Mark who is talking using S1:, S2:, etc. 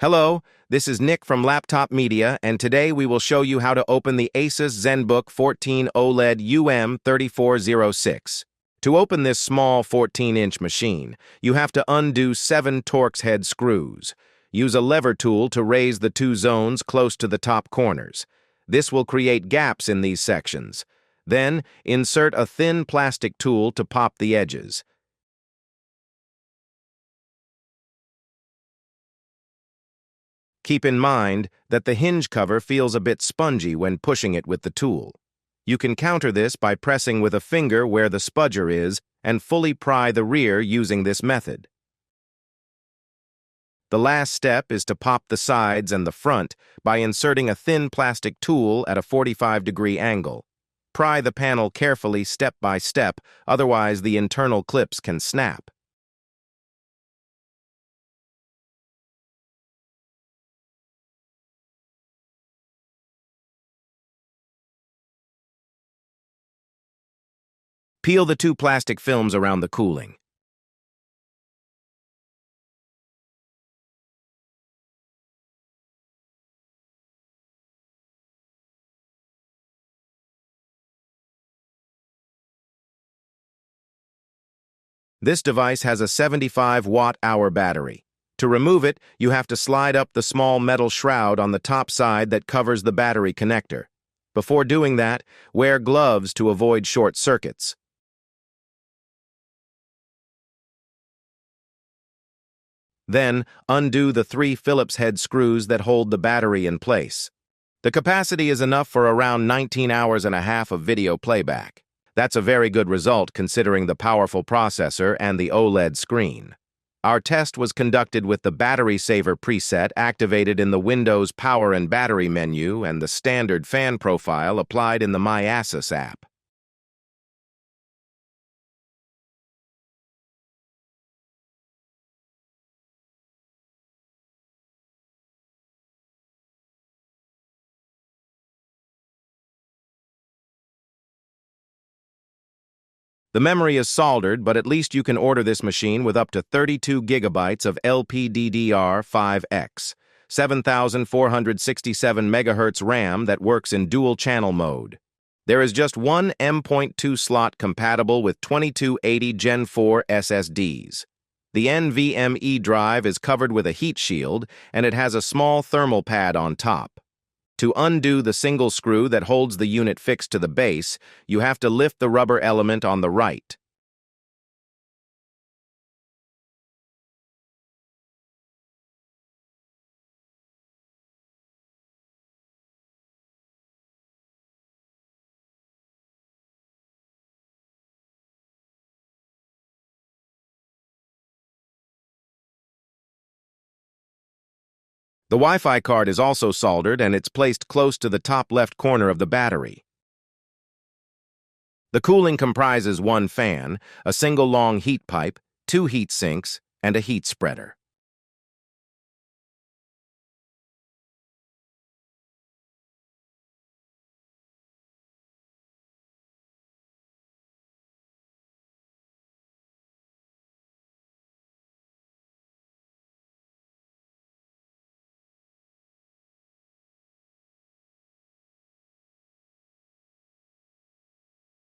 S1: Hello, this is Nick from Laptop Media, and today we will show you how to open the ASUS Zenbook 14 OLED UM3406. To open this small 14-inch machine, you have to undo 7 Torx head screws. Use a lever tool to raise the 2 zones close to the top corners. This will create gaps in these sections. Then, insert a thin plastic tool to pop the edges. Keep in mind that the hinge cover feels a bit spongy when pushing it with the tool. You can counter this by pressing with a finger where the spudger is and fully pry the rear using this method. The last step is to pop the sides and the front by inserting a thin plastic tool at a 45-degree angle. Pry the panel carefully step by step, otherwise the internal clips can snap. Peel the 2 plastic films around the cooling. This device has a 75-watt-hour battery. To remove it, you have to slide up the small metal shroud on the top side that covers the battery connector. Before doing that, wear gloves to avoid short circuits. Then, undo the 3 Phillips head screws that hold the battery in place. The capacity is enough for around 19 hours and a half of video playback. That's a very good result considering the powerful processor and the OLED screen. Our test was conducted with the Battery Saver preset activated in the Windows Power and Battery menu and the standard fan profile applied in the My ASUS app. The memory is soldered, but at least you can order this machine with up to 32 gigabytes of LPDDR5X, 7,467 MHz RAM that works in dual-channel mode. There is just one M.2 slot compatible with 2280 Gen 4 SSDs. The NVMe drive is covered with a heat shield, and it has a small thermal pad on top. To undo the single screw that holds the unit fixed to the base, you have to lift the rubber element on the right. The Wi-Fi card is also soldered and it's placed close to the top left corner of the battery. The cooling comprises 1 fan, a single long heat pipe, 2 heat sinks, and a heat spreader.